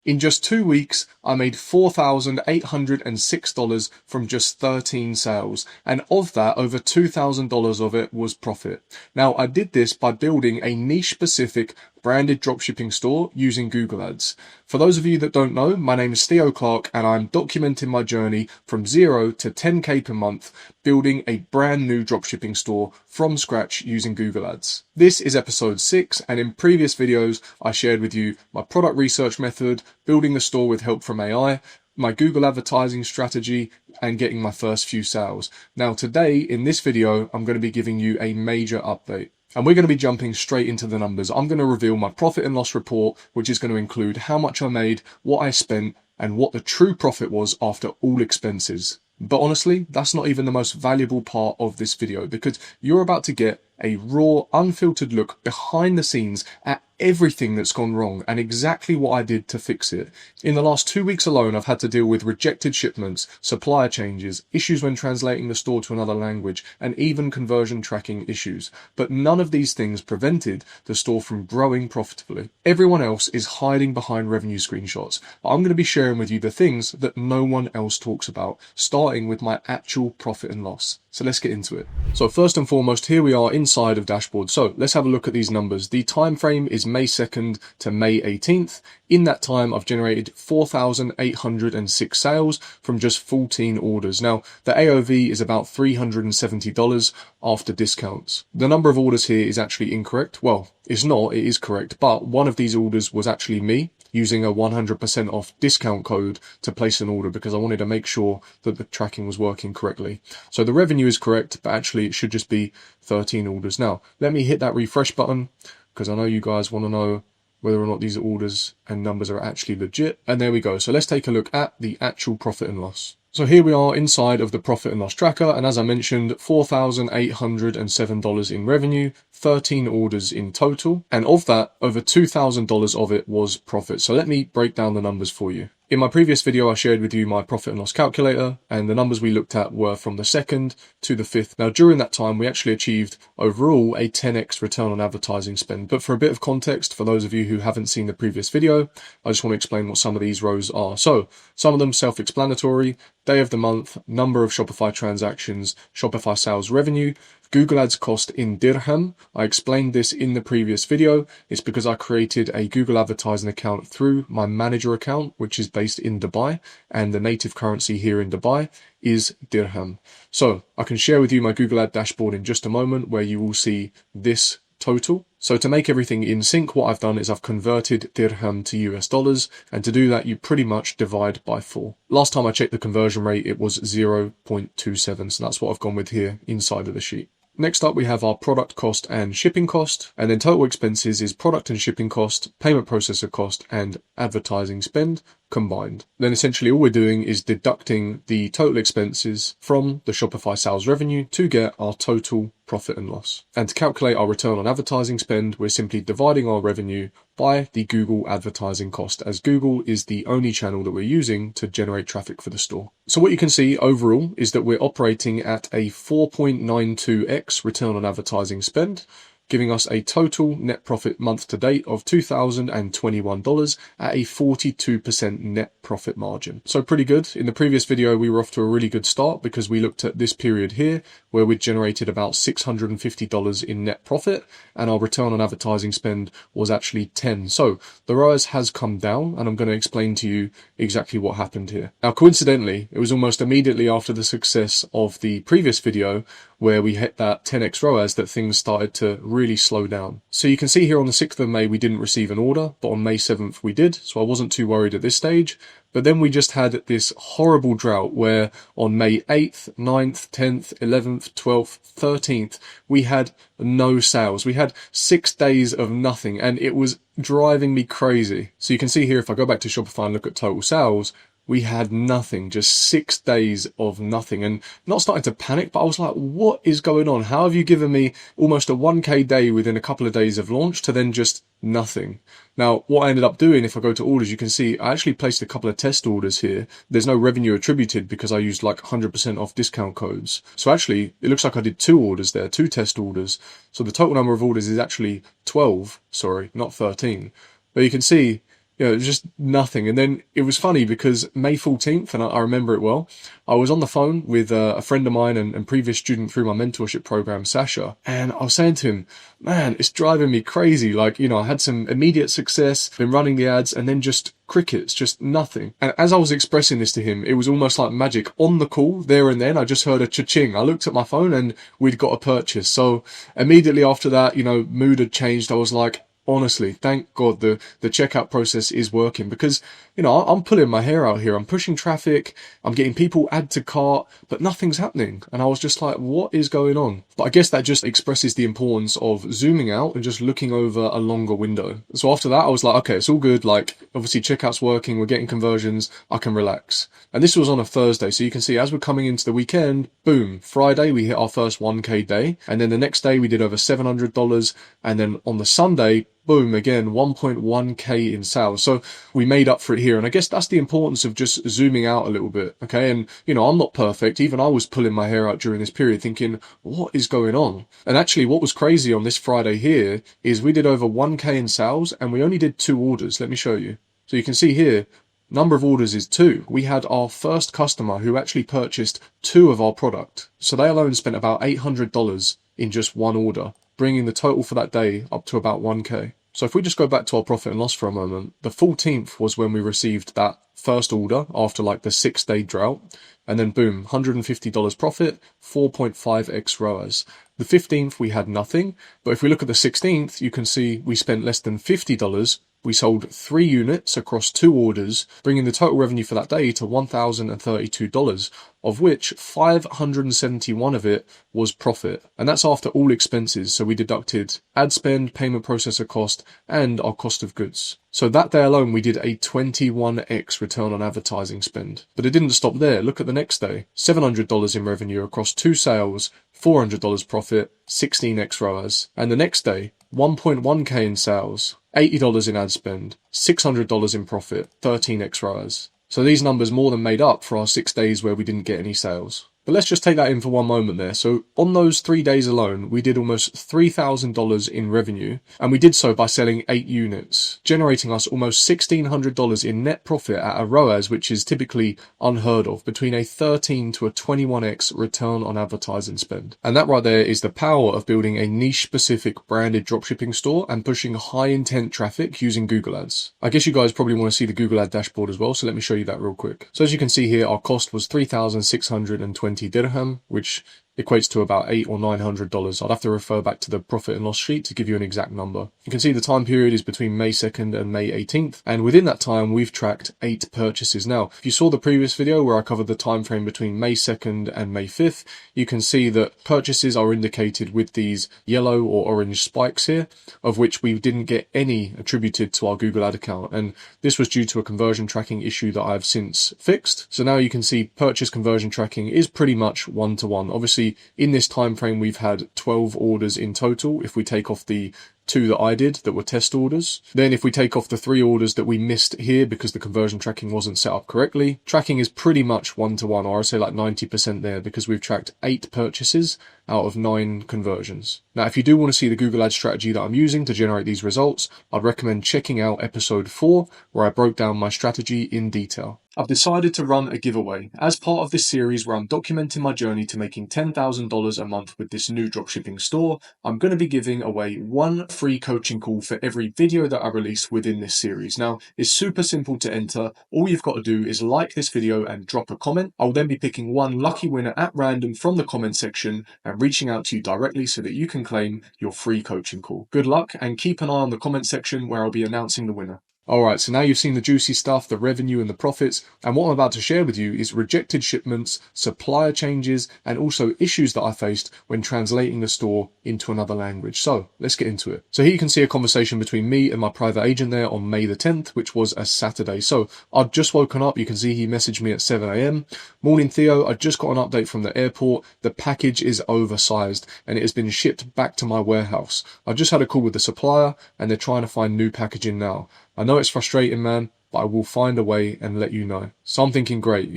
In just 2 weeks, I made $4,806 from just 13 sales, and of that, over $2,000 of it was profit. Now, I did this by building a niche-specific branded dropshipping store using Google Ads. For those of you that don't know, my name is Theo Clarke, and I'm documenting my journey from 0 to 10k per month, building a brand new dropshipping store from scratch using Google Ads. This is episode 6, and in previous videos, I shared with you my product research method, building the store with help from AI, my Google advertising strategy, and getting my first few sales. Now today, in this video, I'm going to be giving you a major update. And we're going to be jumping straight into the numbers. I'm going to reveal my profit and loss report, which is going to include how much I made, what I spent, and what the true profit was after all expenses. But honestly, that's not even the most valuable part of this video, because you're about to get a raw, unfiltered look behind the scenes at everything that's gone wrong and exactly what I did to fix it. In the last 2 weeks alone, I've had to deal with rejected shipments, supplier changes, issues when translating the store to another language, and even conversion tracking issues. But none of these things prevented the store from growing profitably. Everyone else is hiding behind revenue screenshots. I'm going to be sharing with you the things that no one else talks about, starting with my actual profit and loss. So let's get into it. So first and foremost, here we are inside of dashboard. So let's have a look at these numbers. The time frame is May 2nd to May 18th. In that time, I've generated 4,806 sales from just 14 orders. Now, the AOV is about $370 after discounts. The number of orders here is actually incorrect. Well, it's not, it is correct, but one of these orders was actually me, using a 100% off discount code to place an order because I wanted to make sure that the tracking was working correctly. So the revenue is correct, but actually it should just be 13 orders. Now, let me hit that refresh button because I know you guys want to know whether or not these orders and numbers are actually legit. And there we go. So let's take a look at the actual profit and loss. So here we are inside of the profit and loss tracker, and as I mentioned, $4,807 in revenue, 13 orders in total, and of that, over $2,000 of it was profit. So let me break down the numbers for you. In my previous video, I shared with you my profit and loss calculator, and the numbers we looked at were from the 2nd to the 5th. Now, during that time, we actually achieved overall a 10x return on advertising spend. But for a bit of context, for those of you who haven't seen the previous video, I just want to explain what some of these rows are. So some of them self-explanatory: day of the month, number of Shopify transactions, Shopify sales revenue, Google Ads cost in dirham. I explained this in the previous video. It's because I created a Google advertising account through my manager account, which is based in Dubai, and the native currency here in Dubai is dirham. So I can share with you my Google Ad dashboard in just a moment, where you will see this total. So to make everything in sync, what I've done is I've converted dirham to US dollars, and to do that, you pretty much divide by 4. Last time I checked the conversion rate, it was 0.27, so that's what I've gone with here inside of the sheet. Next up, we have our product cost and shipping cost, and then total expenses is product and shipping cost, payment processor cost, and advertising spend combined. Then essentially all we're doing is deducting the total expenses from the Shopify sales revenue to get our total profit and loss. And to calculate our return on advertising spend, we're simply dividing our revenue by the Google advertising cost, as Google is the only channel that we're using to generate traffic for the store. So what you can see overall is that we're operating at a 4.92x return on advertising spend, giving us a total net profit month to date of $2,021 at a 42% net profit margin. So pretty good. In the previous video, we were off to a really good start because we looked at this period here where we'd generated about $650 in net profit, and our return on advertising spend was actually 10. So the ROAS has come down, and I'm going to explain to you exactly what happened here. Now, coincidentally, it was almost immediately after the success of the previous video where we hit that 10x ROAS that things started to really slow down. So you can see here on the 6th of May, we didn't receive an order, but on May 7th we did. So I wasn't too worried at this stage. But then we just had this horrible drought where on May 8th, 9th, 10th, 11th, 12th, 13th, we had no sales. We had 6 days of nothing, and it was driving me crazy. So you can see here, if I go back to Shopify and look at total sales, we had nothing, just 6 days of nothing, and not starting to panic, but I was like, what is going on? How have you given me almost a 1K day within a couple of days of launch to then just nothing? Now, what I ended up doing, if I go to orders, you can see I actually placed a couple of test orders here. There's no revenue attributed because I used like 100% off discount codes. So actually, it looks like I did 2 orders there, 2 test orders. So the total number of orders is actually 12, sorry, not 13. But you can see it was just nothing. And then it was funny because May 14th, and I remember it well, I was on the phone with a friend of mine and previous student through my mentorship program, Sasha, and I was saying to him, man, it's driving me crazy. Like, I had some immediate success, been running the ads, and then just crickets, just nothing. And as I was expressing this to him, it was almost like magic. On the call, there and then, I just heard a cha-ching. I looked at my phone and we'd got a purchase. So immediately after that, mood had changed. I was like, honestly, thank God the checkout process is working, because, I'm pulling my hair out here. I'm pushing traffic. I'm getting people add to cart, but nothing's happening. And I was just like, what is going on? But I guess that just expresses the importance of zooming out and just looking over a longer window. So after that, I was like, okay, it's all good. Like, obviously checkout's working. We're getting conversions. I can relax. And this was on a Thursday. So you can see as we're coming into the weekend, boom, Friday, we hit our first 1K day. And then the next day we did over $700. And then on the Sunday, boom, again, 1.1K in sales. So we made up for it here. And I guess that's the importance of just zooming out a little bit. Okay. And, I'm not perfect. Even I was pulling my hair out during this period thinking, what is going on? And actually what was crazy on this Friday here is we did over 1K in sales and we only did 2 orders. Let me show you. So you can see here, number of orders is 2. We had our first customer who actually purchased 2 of our product. So they alone spent about $800 in just 1 order, bringing the total for that day up to about 1K. So if we just go back to our profit and loss for a moment, the 14th was when we received that first order after like the 6-day drought. And then boom, $150 profit, 4.5x ROAS. The 15th, we had nothing. But if we look at the 16th, you can see we spent less than $50. We sold 3 units across 2 orders, bringing the total revenue for that day to $1,032, of which 571 of it was profit. And that's after all expenses. So we deducted ad spend, payment processor cost, and our cost of goods. So that day alone, we did a 21x return on advertising spend. But it didn't stop there. Look at the next day. $700 in revenue across 2 sales, $400 profit, 16x ROAS. And the next day, 1.1K in sales, $80 in ad spend, $600 in profit, 13x ROAS. So these numbers more than made up for our 6 days where we didn't get any sales. But let's just take that in for one moment there. So on those 3 days alone, we did almost $3,000 in revenue, and we did so by selling 8 units, generating us almost $1,600 in net profit at a ROAS, which is typically unheard of, between a 13 to a 21x return on advertising spend. And that right there is the power of building a niche-specific branded dropshipping store and pushing high-intent traffic using Google Ads. I guess you guys probably want to see the Google Ad dashboard as well, so let me show you that real quick. So as you can see here, our cost was $3,620 dirham, which equates to about $800 or $900. I'd have to refer back to the profit and loss sheet to give you an exact number. You can see the time period is between May 2nd and May 18th, and within that time we've tracked 8 purchases. Now, if you saw the previous video where I covered the time frame between May 2nd and May 5th, you can see that purchases are indicated with these yellow or orange spikes here, of which we didn't get any attributed to our Google Ad account, and this was due to a conversion tracking issue that I've since fixed. So now you can see purchase conversion tracking is pretty much one-to-one. Obviously, in this time frame, we've had 12 orders in total. If we take off the 2 that I did that were test orders, then if we take off the 3 orders that we missed here because the conversion tracking wasn't set up correctly, tracking is pretty much one-to-one, or I'd say like 90% there, because we've tracked 8 purchases out of 9 conversions. Now, if you do want to see the Google Ads strategy that I'm using to generate these results, I'd recommend checking out episode 4, where I broke down my strategy in detail. I've decided to run a giveaway as part of this series where I'm documenting my journey to making $10,000 a month with this new dropshipping store. I'm going to be giving away 1 free coaching call for every video that I release within this series. Now, it's super simple to enter. All you've got to do is like this video and drop a comment. I'll then be picking 1 lucky winner at random from the comment section and reaching out to you directly so that you can claim your free coaching call. Good luck, and keep an eye on the comment section where I'll be announcing the winner. Alright, so now you've seen the juicy stuff, the revenue and the profits, and what I'm about to share with you is rejected shipments, supplier changes, and also issues that I faced when translating the store into another language. So, let's get into it. So here you can see a conversation between me and my private agent there on May the 10th, which was a Saturday. So, I'd just woken up, you can see he messaged me at 7 AM. Morning Theo, I just got an update from the airport. The package is oversized and it has been shipped back to my warehouse. I just had a call with the supplier and they're trying to find new packaging now. I know it's frustrating, man, but I will find a way and let you know. So I'm thinking, great,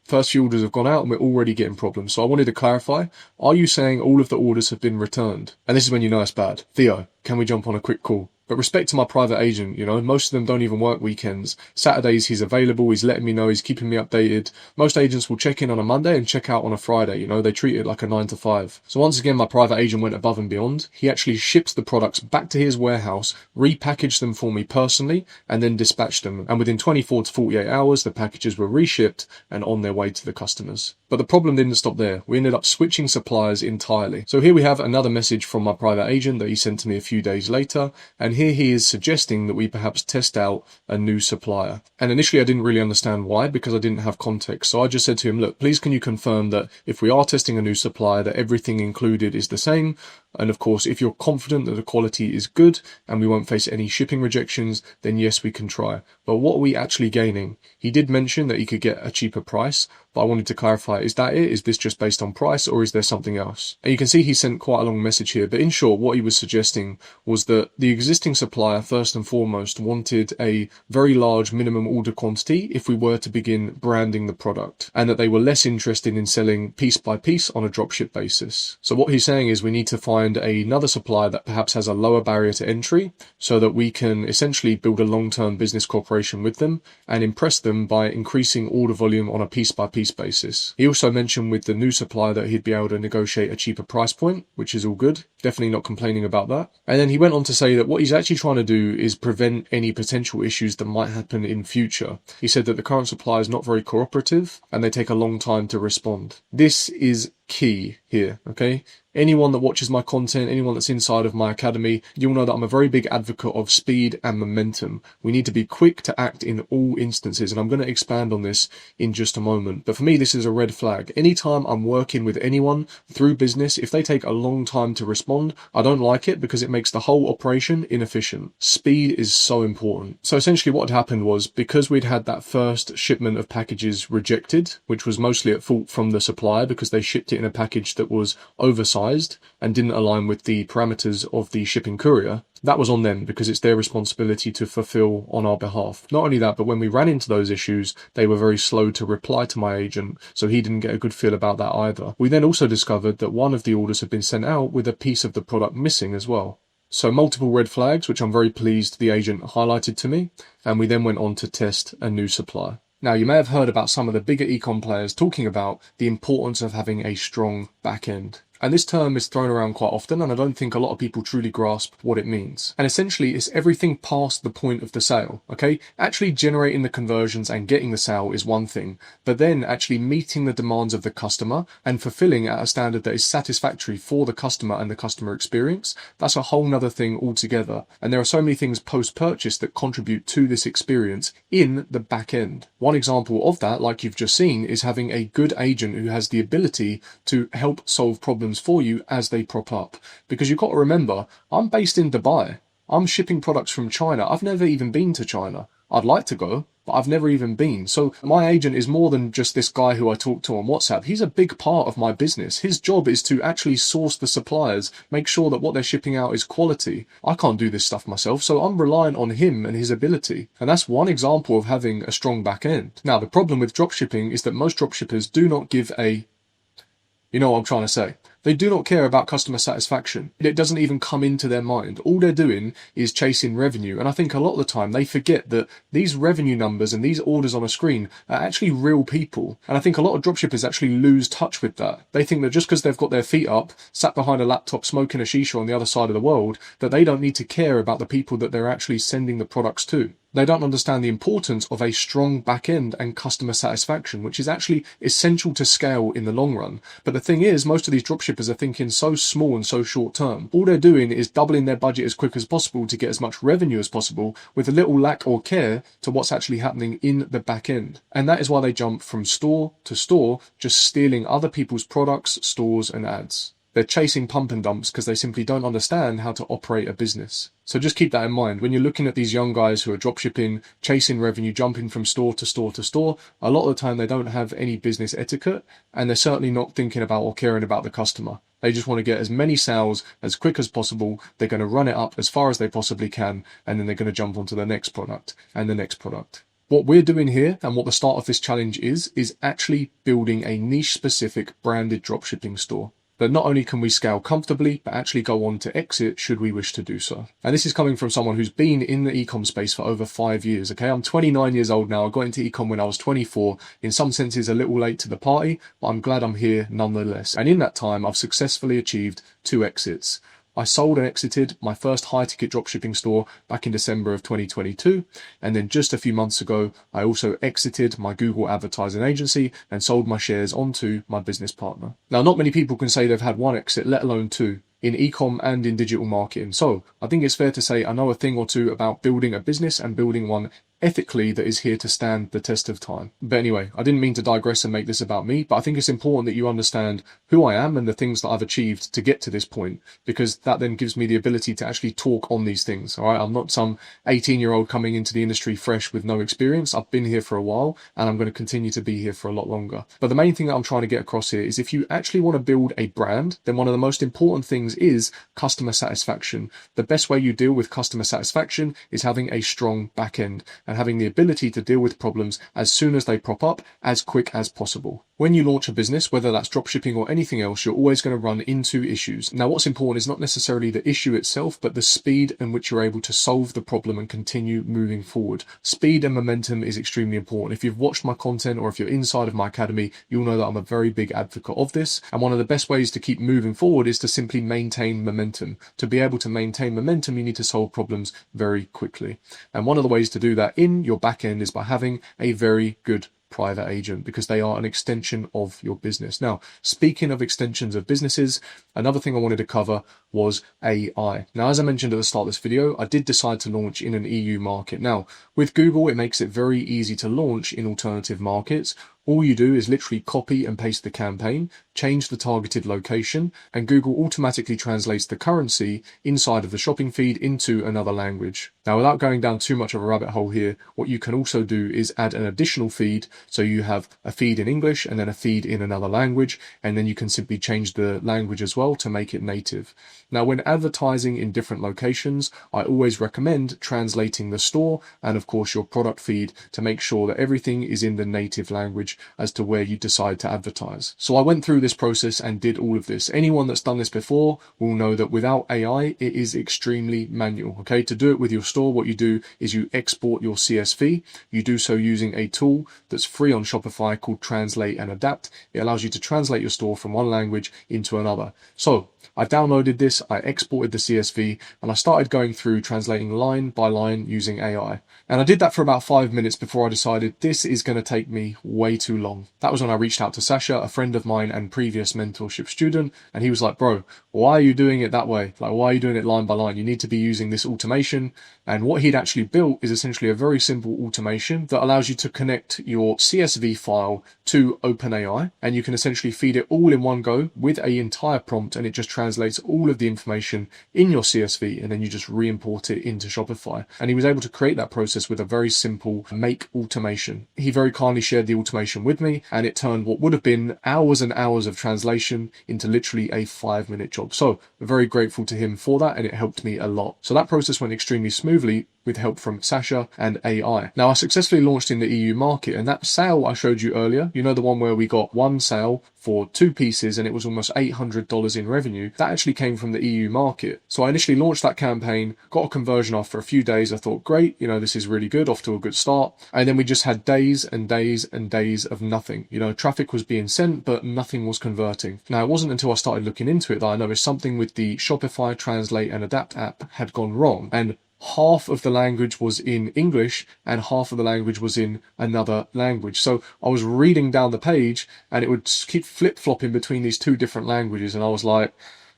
first few orders have gone out and we're already getting problems. So I wanted to clarify, are you saying all of the orders have been returned? And this is when you know it's bad. Theo, can we jump on a quick call? But respect to my private agent, most of them don't even work weekends. Saturdays he's available, he's letting me know, he's keeping me updated. Most agents will check in on a Monday and check out on a Friday, they treat it like a 9 to 5. So once again, my private agent went above and beyond. He actually shipped the products back to his warehouse, repackaged them for me personally, and then dispatched them. And within 24 to 48 hours, the packages were reshipped and on their way to the customers. But the problem didn't stop there. We ended up switching suppliers entirely. So here we have another message from my private agent that he sent to me a few days later, and here he is suggesting that we perhaps test out a new supplier. And initially I didn't really understand why, because I didn't have context. So I just said to him, look, please can you confirm that if we are testing a new supplier, that everything included is the same? And of course, if you're confident that the quality is good and we won't face any shipping rejections, then yes, we can try. But what are we actually gaining? He did mention that he could get a cheaper price, but I wanted to clarify, is that it? Is this just based on price, or is there something else? And you can see he sent quite a long message here, but in short, what he was suggesting was that the existing supplier, first and foremost, wanted a very large minimum order quantity if we were to begin branding the product, and that they were less interested in selling piece by piece on a dropship basis. So what he's saying is we need to find another supplier that perhaps has a lower barrier to entry, so that we can essentially build a long-term business cooperation with them and impress them by increasing order volume on a piece-by-piece basis. He also mentioned with the new supplier that he'd be able to negotiate a cheaper price point, which is all good. Definitely not complaining about that. And then he went on to say that what he's actually trying to do is prevent any potential issues that might happen in future. He said that the current supplier is not very cooperative and they take a long time to respond. This is key here, okay? Anyone that watches my content, anyone that's inside of my academy, you'll know that I'm a very big advocate of speed and momentum. We need to be quick to act in all instances, and I'm going to expand on this in just a moment. But for me, this is a red flag. Anytime I'm working with anyone through business, if they take a long time to respond, I don't like it because it makes the whole operation inefficient. Speed is so important. So essentially what had happened was, because we'd had that first shipment of packages rejected, which was mostly at fault from the supplier because they shipped it in a package that was oversized and didn't align with the parameters of the shipping courier, that was on them because it's their responsibility to fulfill on our behalf. Not only that, but when we ran into those issues, they were very slow to reply to my agent, so he didn't get a good feel about that either. We then also discovered that one of the orders had been sent out with a piece of the product missing as well. So multiple red flags, which I'm very pleased the agent highlighted to me, and we then went on to test a new supplier. Now, you may have heard about some of the bigger e-com players talking about the importance of having a strong back end. And this term is thrown around quite often, and I don't think a lot of people truly grasp what it means. And essentially, it's everything past the point of the sale, okay? Actually generating the conversions and getting the sale is one thing, but then actually meeting the demands of the customer and fulfilling at a standard that is satisfactory for the customer and the customer experience, that's a whole nother thing altogether. And there are so many things post-purchase that contribute to this experience in the back end. One example of that, like you've just seen, is having a good agent who has the ability to help solve problems for you as they prop up. Because you've got to remember, I'm based in Dubai. I'm shipping products from China. I've never even been to China. I'd like to go, but I've never even been. So my agent is more than just this guy who I talk to on WhatsApp. He's a big part of my business. His job is to actually source the suppliers, make sure that what they're shipping out is quality. I can't do this stuff myself, so I'm relying on him and his ability. And that's one example of having a strong back end. Now, the problem with dropshipping is that most dropshippers do not give a... You know what I'm trying to say. They do not care about customer satisfaction. It doesn't even come into their mind. All they're doing is chasing revenue. And I think a lot of the time they forget that these revenue numbers and these orders on a screen are actually real people. And I think a lot of dropshippers actually lose touch with that. They think that just because they've got their feet up, sat behind a laptop smoking a shisha on the other side of the world, that they don't need to care about the people that they're actually sending the products to. They don't understand the importance of a strong back end and customer satisfaction, which is actually essential to scale in the long run. But the thing is, most of these dropshippers are thinking so small and so short term. All they're doing is doubling their budget as quick as possible to get as much revenue as possible, with a little lack or care to what's actually happening in the back end. And that is why they jump from store to store, just stealing other people's products, stores and ads. They're chasing pump and dumps because they simply don't understand how to operate a business. So just keep that in mind. When you're looking at these young guys who are dropshipping, chasing revenue, jumping from store to store to store, a lot of the time they don't have any business etiquette, and they're certainly not thinking about or caring about the customer. They just want to get as many sales as quick as possible. They're going to run it up as far as they possibly can, and then they're going to jump onto the next product and the next product. What we're doing here, and what the start of this challenge is actually building a niche-specific branded dropshipping store. that not only can we scale comfortably, but actually go on to exit should we wish to do so. And this is coming from someone who's been in the e-com space for over 5 years, okay? I'm 29 years old now. I got into e-com when I was 24. In some senses, a little late to the party, but I'm glad I'm here nonetheless. And in that time, I've successfully achieved 2 exits. I sold and exited my first high-ticket dropshipping store back in December of 2022. And then just a few months ago, I also exited my Google advertising agency and sold my shares onto my business partner. Now, not many people can say they've had 1 exit, let alone 2. In e-com and in digital marketing. So I think it's fair to say I know a thing or two about building a business and building one ethically that is here to stand the test of time. But anyway, I didn't mean to digress and make this about me, but I think it's important that you understand who I am and the things that I've achieved to get to this point, because that then gives me the ability to actually talk on these things. All right, I'm not some 18-year-old coming into the industry fresh with no experience. I've been here for a while and I'm going to continue to be here for a lot longer. But the main thing that I'm trying to get across here is if you actually want to build a brand, then one of the most important things is customer satisfaction. The best way you deal with customer satisfaction is having a strong back end and having the ability to deal with problems as soon as they prop up, as quick as possible. When you launch a business, whether that's dropshipping or anything else, you're always going to run into issues. Now, what's important is not necessarily the issue itself, but the speed in which you're able to solve the problem and continue moving forward. Speed and momentum is extremely important. If you've watched my content or if you're inside of my academy, you'll know that I'm a very big advocate of this. And one of the best ways to keep moving forward is to simply maintain momentum. To be able to maintain momentum, you need to solve problems very quickly. And one of the ways to do that in your back end is by having a very good private agent, because they are an extension of your business. Now, speaking of extensions of businesses, another thing I wanted to cover was AI. Now, as I mentioned at the start of this video, I did decide to launch in an EU market. Now, with Google, it makes it very easy to launch in alternative markets. All you do is literally copy and paste the campaign, change the targeted location, and Google automatically translates the currency inside of the shopping feed into another language. Now, without going down too much of a rabbit hole here, what you can also do is add an additional feed. So you have a feed in English and then a feed in another language, and then you can simply change the language as well to make it native. Now, when advertising in different locations, I always recommend translating the store and of course your product feed to make sure that everything is in the native language as to where you decide to advertise. So I went through this process and did all of this. Anyone that's done this before will know that without AI, it is extremely manual. Okay, to do it with your store, what you do is you export your CSV. You do so using a tool that's free on Shopify called Translate and Adapt. It allows you to translate your store from one language into another. So I downloaded this, I exported the CSV, and I started going through translating line by line using AI. And I did that for about 5 minutes before I decided this is going to take me way too long. That was when I reached out to Sasha, a friend of mine and previous mentorship student, and he was like, bro, why are you doing it that way? Like, why are you doing it line by line? You need to be using this automation. And what he'd actually built is essentially a very simple automation that allows you to connect your CSV file to OpenAI, and you can essentially feed it all in one go with an entire prompt, and it just translates all of the information in your CSV, and then you just re-import it into Shopify. And he was able to create that process with a very simple make automation. He very kindly shared the automation with me, and it turned what would have been hours and hours of translation into literally a 5-minute job. So I'm very grateful to him for that, and it helped me a lot. So that process went extremely smoothly with help from Sasha and AI. Now, I successfully launched in the EU market, and that sale I showed you earlier, you know, the one where we got one sale for 2 pieces and it was almost $800 in revenue, that actually came from the EU market. So I initially launched that campaign, got a conversion after a few days. I thought, great, you know, this is really good, off to a good start. And then we just had days and days and days of nothing. You know, traffic was being sent, but nothing was converting. Now, it wasn't until I started looking into it that I noticed something with the Shopify Translate and Adapt app had gone wrong. And half of the language was in English and half of the language was in another language. So I was reading down the page and it would keep flip-flopping between these 2 different languages. And I was like,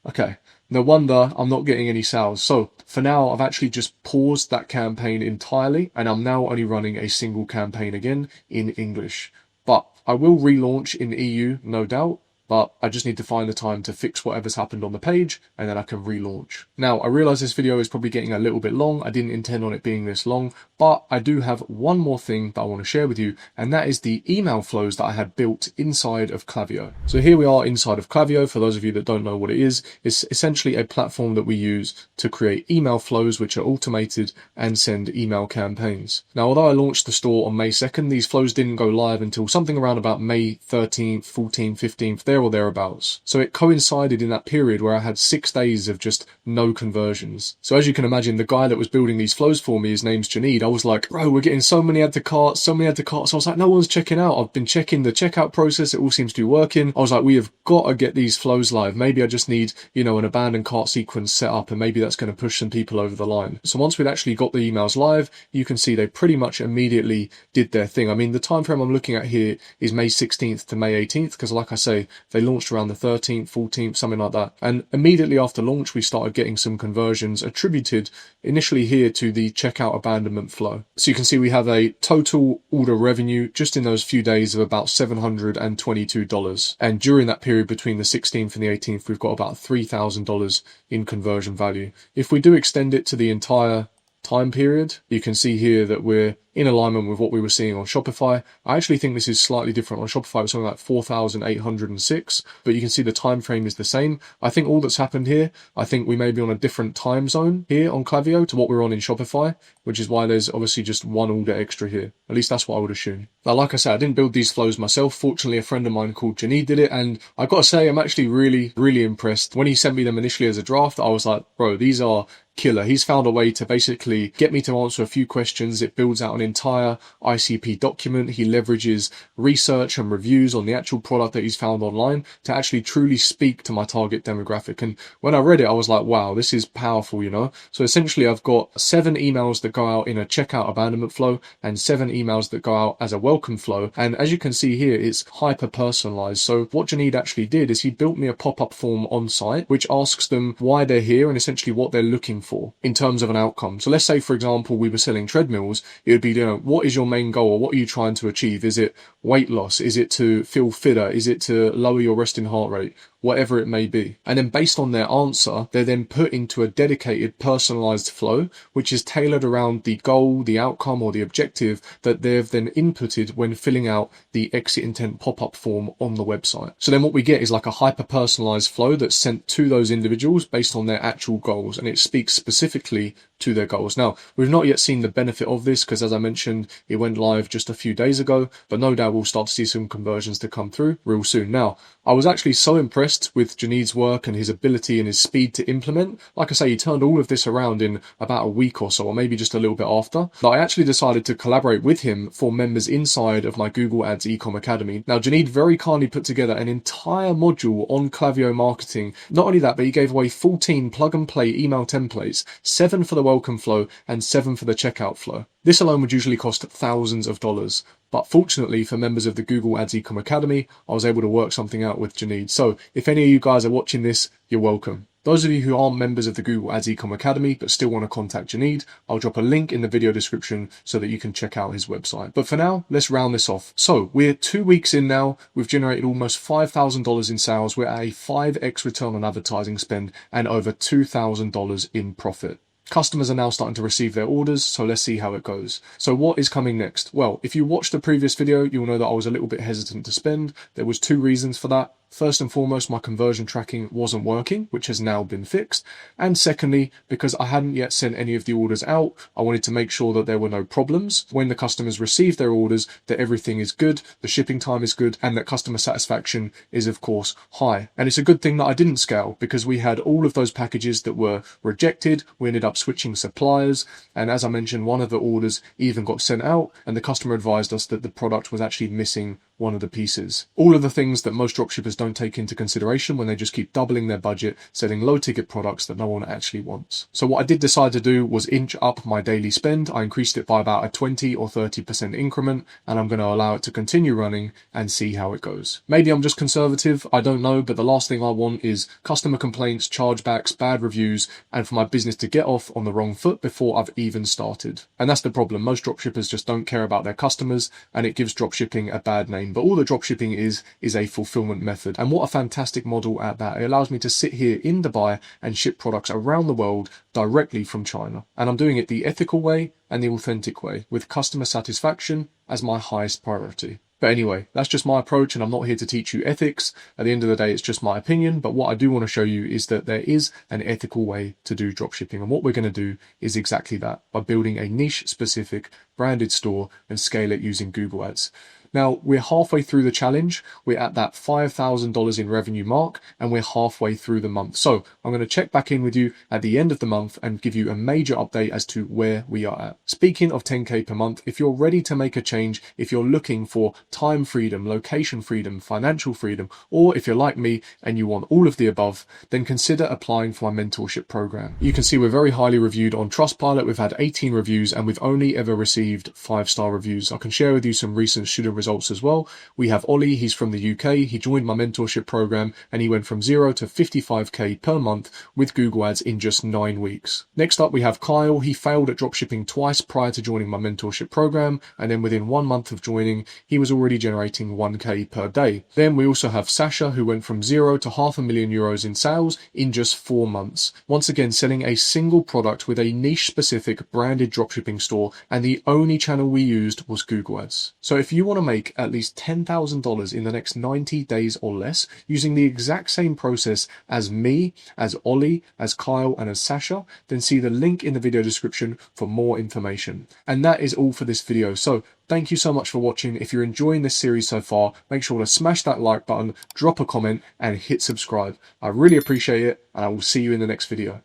okay, no wonder I'm not getting any sales. So for now, I've actually just paused that campaign entirely, and I'm now only running a single campaign again in English. But I will relaunch in EU, no doubt. But I just need to find the time to fix whatever's happened on the page, and then I can relaunch. Now, I realize this video is probably getting a little bit long. I didn't intend on it being this long, but I do have one more thing that I want to share with you, and that is the email flows that I had built inside of Klaviyo. So here we are inside of Klaviyo. For those of you that don't know what it is, it's essentially a platform that we use to create email flows which are automated and send email campaigns. Now, although I launched the store on May 2nd, these flows didn't go live until something around about May 13th, 14th, 15th, there or thereabouts. So it coincided in that period where I had 6 days of just no conversions. So as you can imagine, the guy that was building these flows for me, his name's Janid. I was like, bro, we're getting so many add to carts, so many add to carts. So I was like, no one's checking out. I've been checking the checkout process. It all seems to be working. I was like, we have got to get these flows live. Maybe I just need, an abandoned cart sequence set up, and maybe that's going to push some people over the line. So once we'd actually got the emails live, you can see they pretty much immediately did their thing. I mean, the time frame I'm looking at here is May 16th to May 18th, because like I say, they launched around the 13th, 14th, something like that. And immediately after launch, we started getting some conversions attributed initially here to the checkout abandonment flow. So you can see we have a total order revenue just in those few days of about $722. And during that period between the 16th and the 18th, we've got about $3,000 in conversion value. If we do extend it to the entire time period, you can see here that we're in alignment with what we were seeing on Shopify. I actually think this is slightly different. On Shopify, it was something like 4,806, but you can see the time frame is the same. I think all that's happened here, I think we may be on a different time zone here on Klaviyo to what we're on in Shopify, which is why there's obviously just one order extra here. At least that's what I would assume. Now, like I said, I didn't build these flows myself. Fortunately, a friend of mine called Janid did it, and I got to say, I'm actually really, really impressed. When he sent me them initially as a draft, I was like, bro, these are killer. He's found a way to basically get me to answer a few questions. It builds out an entire ICP document. He leverages research and reviews on the actual product that he's found online to actually truly speak to my target demographic. And when I read it, I was like, wow, this is powerful, So essentially, I've got 7 emails that go out in a checkout abandonment flow and 7 emails that go out as a welcome flow. And as you can see here, it's hyper personalized. So what Janid actually did is he built me a pop-up form on site, which asks them why they're here and essentially what they're looking for in terms of an outcome. So let's say, for example, we were selling treadmills. It would be, what is your main goal, or what are you trying to achieve? Is it weight loss? Is it to feel fitter? Is it to lower your resting heart rate? Whatever it may be. And then based on their answer, they're then put into a dedicated personalized flow, which is tailored around the goal, the outcome, or the objective that they've then inputted when filling out the exit intent pop-up form on the website. So then what we get is like a hyper personalized flow that's sent to those individuals based on their actual goals, and it speaks specifically to their goals. Now, we've not yet seen the benefit of this because, as I mentioned, it went live just a few days ago, but no doubt we'll start to see some conversions to come through real soon. Now, I was actually so impressed with Janid's work and his ability and his speed to implement. Like I say, he turned all of this around in about a week or so, or maybe just a little bit after. But I actually decided to collaborate with him for members inside of my Google Ads Ecom Academy. Now, Janid very kindly put together an entire module on Klaviyo marketing. Not only that, but he gave away 14 plug-and-play email templates, 7 for the welcome flow and 7 for the checkout flow. This alone would usually cost thousands of dollars. But fortunately for members of the Google Ads Ecom Academy, I was able to work something out with Janid. So if any of you guys are watching this, you're welcome. Those of you who aren't members of the Google Ads Ecom Academy but still want to contact Janid, I'll drop a link in the video description so that you can check out his website. But for now, let's round this off. So we're 2 weeks in now. We've generated almost $5,000 in sales. We're at a 5x return on advertising spend and over $2,000 in profit. Customers are now starting to receive their orders, so let's see how it goes. So what is coming next? Well, if you watched the previous video, you'll know that I was a little bit hesitant to spend. There was 2 reasons for that. First and foremost, my conversion tracking wasn't working, which has now been fixed. And secondly, because I hadn't yet sent any of the orders out, I wanted to make sure that there were no problems when the customers receive their orders, that everything is good, the shipping time is good, and that customer satisfaction is, of course, high. And it's a good thing that I didn't scale, because we had all of those packages that were rejected. We ended up switching suppliers. And as I mentioned, one of the orders even got sent out, and the customer advised us that the product was actually missing one of the pieces. All of the things that most dropshippers don't take into consideration when they just keep doubling their budget, selling low ticket products that no one actually wants. So what I did decide to do was inch up my daily spend. I increased it by about a 20 or 30% increment, and I'm going to allow it to continue running and see how it goes. Maybe I'm just conservative, I don't know, but the last thing I want is customer complaints, chargebacks, bad reviews, and for my business to get off on the wrong foot before I've even started. And that's the problem. Most dropshippers just don't care about their customers, and it gives dropshipping a bad name. But all that dropshipping is a fulfillment method. And what a fantastic model at that. It allows me to sit here in Dubai and ship products around the world directly from China. And I'm doing it the ethical way and the authentic way, with customer satisfaction as my highest priority. But anyway, that's just my approach, and I'm not here to teach you ethics. At the end of the day, it's just my opinion. But what I do want to show you is that there is an ethical way to do dropshipping. And what we're going to do is exactly that, by building a niche-specific branded store and scale it using Google Ads. Now, we're halfway through the challenge. We're at that $5,000 in revenue mark, and we're halfway through the month. So I'm going to check back in with you at the end of the month and give you a major update as to where we are at. Speaking of 10K per month, if you're ready to make a change, if you're looking for time freedom, location freedom, financial freedom, or if you're like me and you want all of the above, then consider applying for my mentorship program. You can see we're very highly reviewed on Trustpilot. We've had 18 reviews and we've only ever received 5-star reviews. I can share with you some recent student results as well. We have Ollie, he's from the UK. He joined my mentorship program and he went from 0 to 55K per month with Google Ads in just 9 weeks. Next up, we have Kyle. He failed at dropshipping twice prior to joining my mentorship program. And then within 1 month of joining, he was already generating 1K per day. Then we also have Sasha, who went from 0 to €500,000 in sales in just 4 months. Once again, selling a single product with a niche specific branded dropshipping store. And the only channel we used was Google Ads. So if you want to make at least $10,000 in the next 90 days or less using the exact same process as me, as Ollie, as Kyle, and as Sasha, then see the link in the video description for more information. And that is all for this video. So thank you so much for watching. If you're enjoying this series so far, make sure to smash that like button, drop a comment, and hit subscribe. I really appreciate it, and I will see you in the next video.